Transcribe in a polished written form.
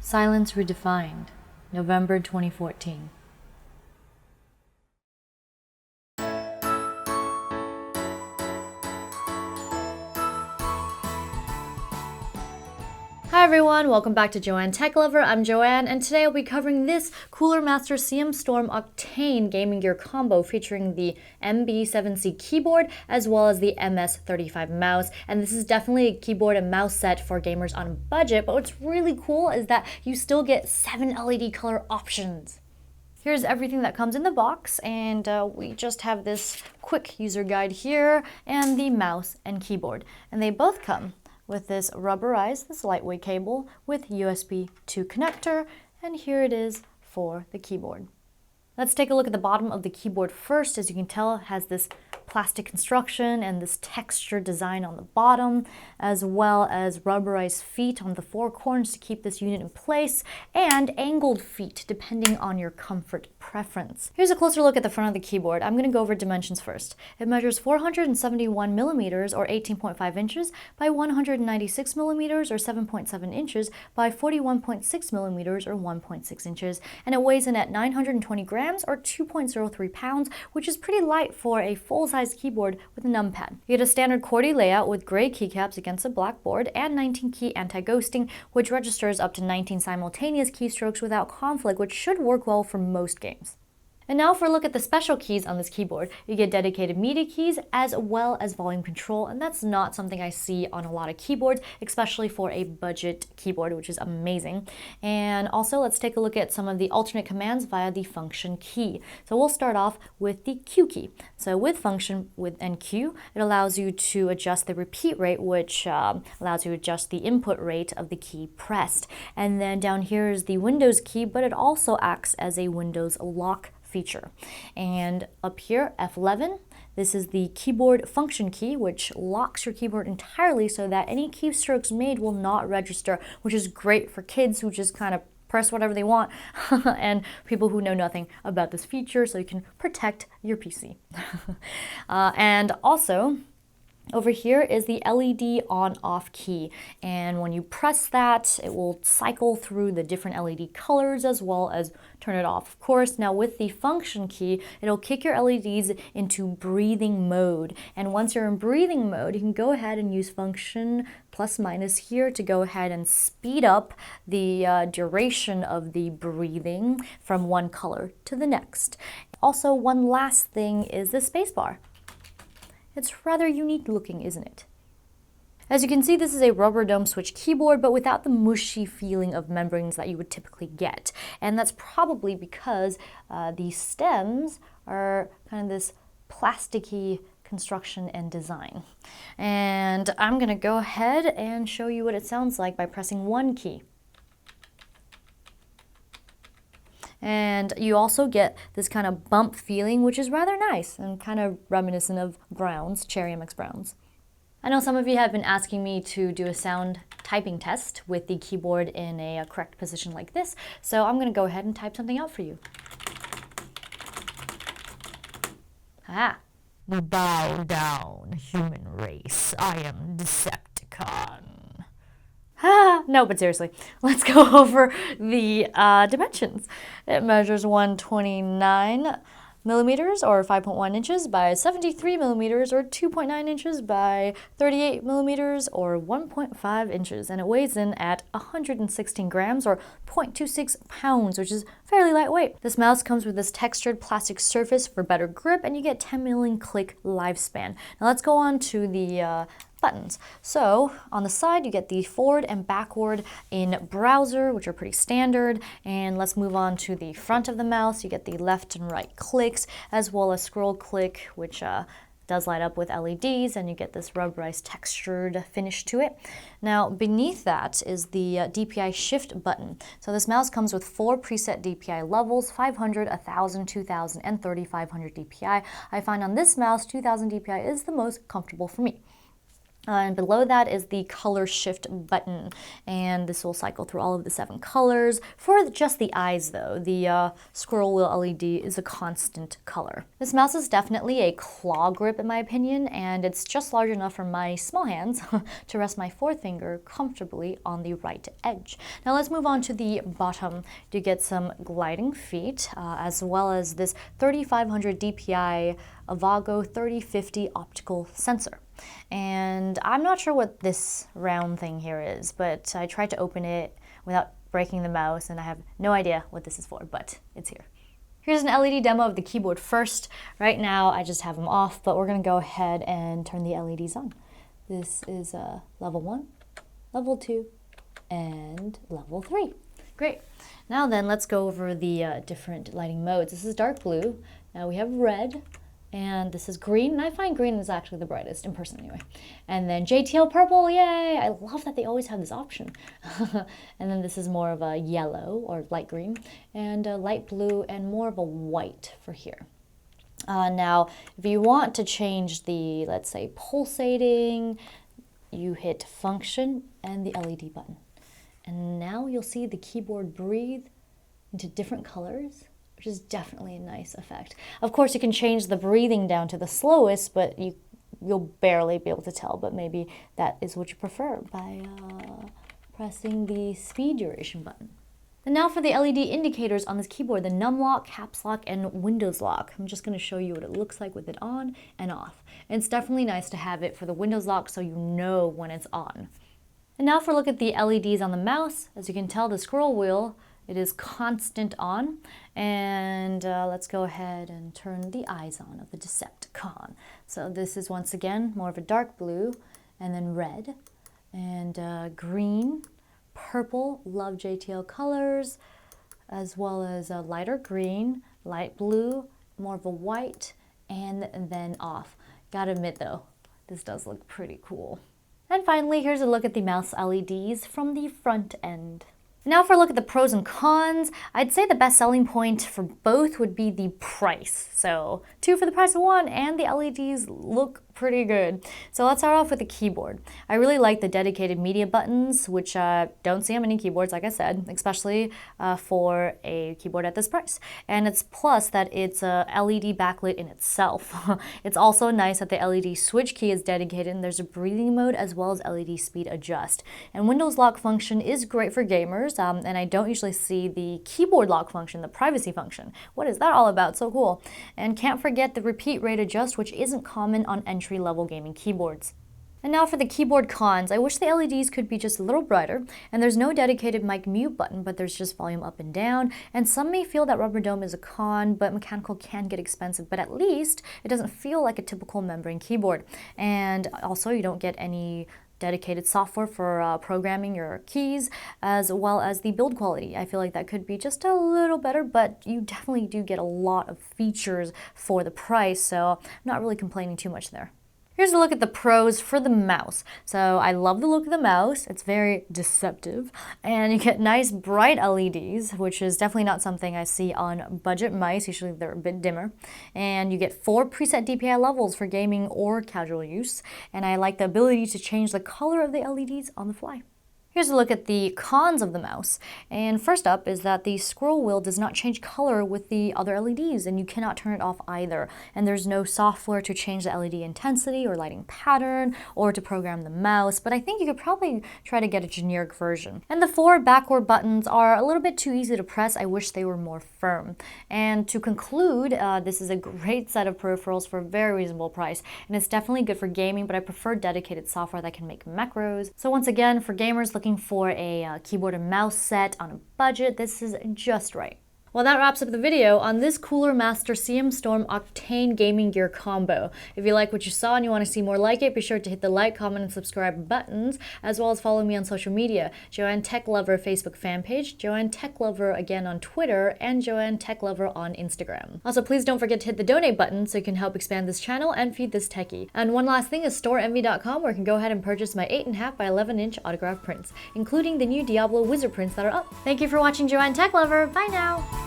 Silence Redefined, November 2014. Hi everyone, welcome back to JoanneTechLover. I'm Joanne, and today I'll be covering this Cooler Master CM Storm Octane gaming gear combo featuring the MB7C keyboard as well as the MS35 mouse. And this is definitely a keyboard and mouse set for gamers on a budget, but what's really cool is that you still get 7 LED color options. Here's everything that comes in the box, and we just have this quick user guide here and the mouse and keyboard. And they both come with this rubberized, this lightweight cable with USB 2 connector, and here it is for the keyboard. Let's take a look at the bottom of the keyboard first. As you can tell, it has this plastic construction and this texture design on the bottom, as well as rubberized feet on the 4 corners to keep this unit in place, and angled feet depending on your comfort preference. Here's a closer look at the front of the keyboard. I'm going to go over dimensions first. It measures 471 millimeters or 18.5 inches by 196 millimeters or 7.7 inches by 41.6 millimeters or 1.6 inches, and it weighs in at 920 grams or 2.03 pounds, which is pretty light for a full-size keyboard with a numpad. You get a standard QWERTY layout with gray keycaps against a black board and 19-key anti-ghosting, which registers up to 19 simultaneous keystrokes without conflict, which should work well for most games. And now for a look at the special keys on this keyboard. You get dedicated media keys as well as volume control, and that's not something I see on a lot of keyboards, especially for a budget keyboard, which is amazing. And also let's take a look at some of the alternate commands via the function key. So we'll start off with the Q key. So with function and Q, it allows you to adjust the repeat rate, which allows you to adjust the input rate of the key pressed. And then down here is the Windows key, but it also acts as a Windows lock feature. And up here, F11, this is the keyboard function key, which locks your keyboard entirely so that any keystrokes made will not register, which is great for kids who just kind of press whatever they want and people who know nothing about this feature, so you can protect your PC. And also, over here is the LED on-off key, and when you press that, it will cycle through the different LED colors as well as turn it off, of course. Now with the function key, it'll kick your LEDs into breathing mode, and once you're in breathing mode, you can go ahead and use function plus minus here to go ahead and speed up the duration of the breathing from one color to the next. Also, one last thing is the spacebar. It's rather unique looking, isn't it? As you can see, this is a rubber dome switch keyboard, but without the mushy feeling of membranes that you would typically get. And that's probably because the stems are kind of this plasticky construction and design. And I'm gonna go ahead and show you what it sounds like by pressing one key. And you also get this kind of bump feeling, which is rather nice and kind of reminiscent of Browns, Cherry MX Browns. I know some of you have been asking me to do a sound typing test with the keyboard in a correct position like this, so I'm going to go ahead and type something out for you. Ah. We bow down, human race. I am Decepticon. No, but seriously, let's go over the dimensions. It measures 129 millimeters or 5.1 inches by 73 millimeters or 2.9 inches by 38 millimeters or 1.5 inches, and it weighs in at 116 grams or 0.26 pounds, which is fairly lightweight. This mouse comes with this textured plastic surface for better grip, and you get 10 million click lifespan. Now let's go on to the buttons. So on the side you get the forward and backward in browser, which are pretty standard, and let's move on to the front of the mouse. You get the left and right clicks as well as scroll click, which does light up with LEDs, and you get this rubberized textured finish to it. Now beneath that is the DPI shift button. So this mouse comes with 4 preset DPI levels: 500, 1000, 2000, and 3500 DPI. I find on this mouse 2000 DPI is the most comfortable for me. And below that is the color shift button, and this will cycle through all of the 7 colors. For just the eyes though, the scroll wheel LED is a constant color. This mouse is definitely a claw grip in my opinion, and it's just large enough for my small hands to rest my forefinger comfortably on the right edge. Now let's move on to the bottom to get some gliding feet, as well as this 3500 DPI Avago 3050 optical sensor. And I'm not sure what this round thing here is, but I tried to open it without breaking the mouse, and I have no idea what this is for, but it's here. Here's an LED demo of the keyboard first. Right now I just have them off, but we're going to go ahead and turn the LEDs on. This is level 1, level 2, and level 3. Great. Now then, let's go over the different lighting modes. This is dark blue. Now we have red. And this is green, and I find green is actually the brightest, in person anyway. And then JTL purple, yay! I love that they always have this option. And then this is more of a yellow, or light green, and a light blue, and more of a white for here. Now, if you want to change the, let's say, pulsating, you hit function and the LED button. And now you'll see the keyboard breathe into different colors, which is definitely a nice effect. Of course, you can change the breathing down to the slowest, but you'll barely be able to tell, but maybe that is what you prefer by pressing the speed duration button. And now for the LED indicators on this keyboard, the num lock, caps lock, and Windows lock. I'm just going to show you what it looks like with it on and off. And it's definitely nice to have it for the Windows lock so you know when it's on. And now for a look at the LEDs on the mouse. As you can tell, the scroll wheel, it is constant on, and let's go ahead and turn the eyes on of the Decepticon. So this is once again more of a dark blue, and then red, and green, purple, love JTL colors, as well as a lighter green, light blue, more of a white, and then off. Gotta admit though, this does look pretty cool. And finally, here's a look at the mouse LEDs from the front end. Now for a look at the pros and cons, I'd say the best selling point for both would be the price. So 2 for the price of 1, and the LEDs look pretty good. So let's start off with the keyboard. I really like the dedicated media buttons, which don't see on many keyboards, like I said, especially for a keyboard at this price. And it's plus that it's a LED backlit in itself. It's also nice that the LED switch key is dedicated, and there's a breathing mode as well as LED speed adjust. And Windows lock function is great for gamers, and I don't usually see the keyboard lock function, the privacy function. What is that all about? So cool. And can't forget the repeat rate adjust, which isn't common on entry-level gaming keyboards. And now for the keyboard cons. I wish the LEDs could be just a little brighter, and there's no dedicated mic mute button, but there's just volume up and down. And some may feel that rubber dome is a con, but mechanical can get expensive, but at least it doesn't feel like a typical membrane keyboard. And also you don't get any dedicated software for programming your keys, as well as the build quality. I feel like that could be just a little better, but you definitely do get a lot of features for the price, so I'm not really complaining too much there. Here's a look at the pros for the mouse. So I love the look of the mouse. It's very deceptive, and you get nice bright LEDs, which is definitely not something I see on budget mice. Usually they're a bit dimmer. And you get 4 preset DPI levels for gaming or casual use. And I like the ability to change the color of the LEDs on the fly. Here's a look at the cons of the mouse. And first up is that the scroll wheel does not change color with the other LEDs, and you cannot turn it off either. And there's no software to change the LED intensity or lighting pattern or to program the mouse, but I think you could probably try to get a generic version. And the 4 backward buttons are a little bit too easy to press. I wish they were more firm. And to conclude, this is a great set of peripherals for a very reasonable price, and it's definitely good for gaming, but I prefer dedicated software that can make macros. So once again, for gamers looking for a keyboard and mouse set on a budget, this is just right. Well, that wraps up the video on this Cooler Master CM Storm Octane gaming gear combo. If you like what you saw and you want to see more like it, be sure to hit the like, comment, and subscribe buttons, as well as follow me on social media. JoanneTechLover Facebook fan page, JoanneTechLover again on Twitter, and JoanneTechLover on Instagram. Also, please don't forget to hit the donate button so you can help expand this channel and feed this techie. And one last thing is StoreEnvy.com, where you can go ahead and purchase my 8.5 by 11-inch autograph prints, including the new Diablo Wizard prints that are up. Thank you for watching JoanneTechLover. Bye now!